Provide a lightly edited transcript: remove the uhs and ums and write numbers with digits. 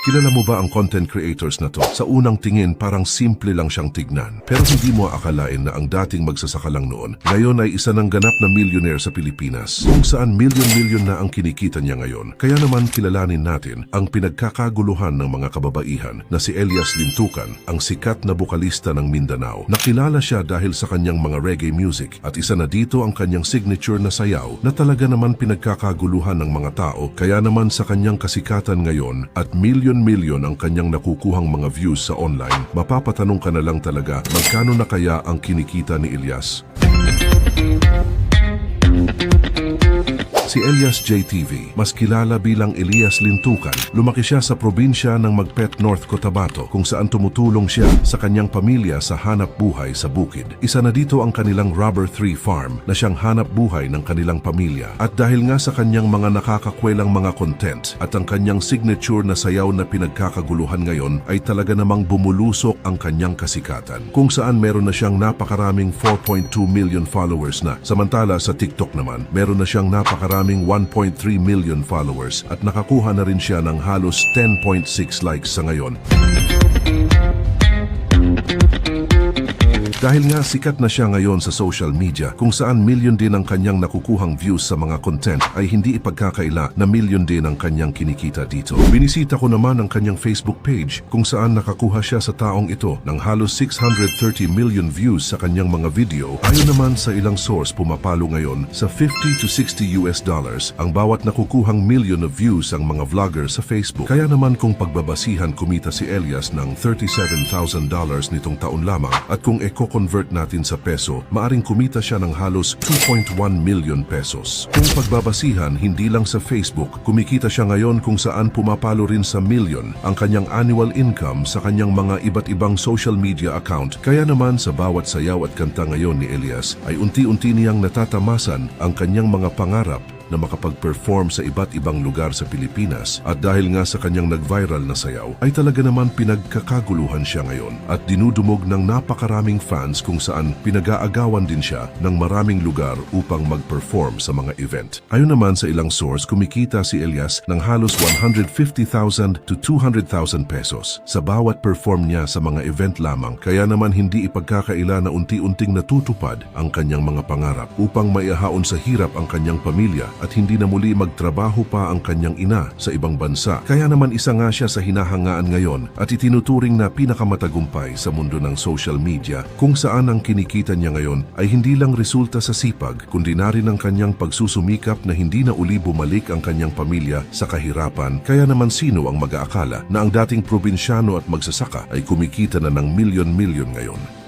Kilala mo ba ang content creators na to? Sa unang tingin parang simple lang siyang tignan. Pero hindi mo akalain na ang dating magsasaka lang noon, ngayon ay isa ng ganap na millionaire sa Pilipinas. Kung saan milyon-milyon na ang kinikita niya ngayon. Kaya naman kilalanin natin ang pinagkakaguluhan ng mga kababaihan na si Elias Lintukan, ang sikat na bokalista ng Mindanao. Nakilala siya dahil sa kanyang mga reggae music at isa na dito ang kanyang signature na sayaw na talaga naman pinagkakaguluhan ng mga tao. Kaya naman sa kanyang kasikatan ngayon at milyon-milyon ang kanyang nakukuhang mga views sa online, mapapatanong ka na lang talaga magkano na kaya ang kinikita ni Elias? Si Elias JTV, mas kilala bilang Elias Lintukan, lumaki siya sa probinsya ng Magpet North Cotabato kung saan tumutulong siya sa kanyang pamilya sa hanap buhay sa bukid. Isa na dito ang kanilang Rubber 3 Farm na siyang hanap buhay ng kanilang pamilya. At dahil nga sa kanyang mga nakakakwelang mga content at ang kanyang signature na sayaw na pinagkakaguluhan ngayon ay talaga namang bumulusok ang kanyang kasikatan. Kung saan meron na siyang napakaraming 4.2 million followers na. Samantala sa TikTok naman, meron na siyang napakaraming 1.3 million followers at nakakuha na rin siya ng halos 10.6 likes sa ngayon. Dahil nga sikat na siya ngayon sa social media kung saan milyon din ang kanyang nakukuhang views sa mga content ay hindi ipagkakaila na milyon din ang kanyang kinikita dito. Binisita ko naman ang kanyang Facebook page kung saan nakakuha siya sa taong ito ng halos 630 million views sa kanyang mga video. Ayon naman sa ilang source pumapalo ngayon sa $50 to $60 ang bawat nakukuhang million of views ang mga vlogger sa Facebook. Kaya naman kung pagbabasihan kumita si Elias ng $37,000 nitong taon lamang at kung convert natin sa peso, maaring kumita siya ng halos 2.1 million pesos. Kung pagbabasihan, hindi lang sa Facebook, kumikita siya ngayon kung saan pumapalo rin sa million ang kanyang annual income sa kanyang mga iba't ibang social media account. Kaya naman sa bawat sayaw at kanta ngayon ni Elias ay unti-unti niyang natatamasan ang kanyang mga pangarap na makapag-perform sa iba't ibang lugar sa Pilipinas. At dahil nga sa kanyang nag-viral na sayaw, ay talaga naman pinagkakaguluhan siya ngayon at dinudumog ng napakaraming fans kung saan pinag-aagawan din siya ng maraming lugar upang mag-perform sa mga event. Ayon naman sa ilang source, kumikita si Elias ng halos 150,000 to 200,000 pesos sa bawat perform niya sa mga event lamang. Kaya naman hindi ipagkakaila na unti-unting natutupad ang kanyang mga pangarap upang maihaon sa hirap ang kanyang pamilya at hindi na muli magtrabaho pa ang kanyang ina sa ibang bansa. Kaya naman isa nga siya sa hinahangaan ngayon at itinuturing na pinakamatagumpay sa mundo ng social media kung saan ang kinikita niya ngayon ay hindi lang resulta sa sipag kundi na rin ang kanyang pagsusumikap na hindi na uli bumalik ang kanyang pamilya sa kahirapan. Kaya naman sino ang mag-aakala na ang dating probinsyano at magsasaka ay kumikita na ng milyon-milyon ngayon?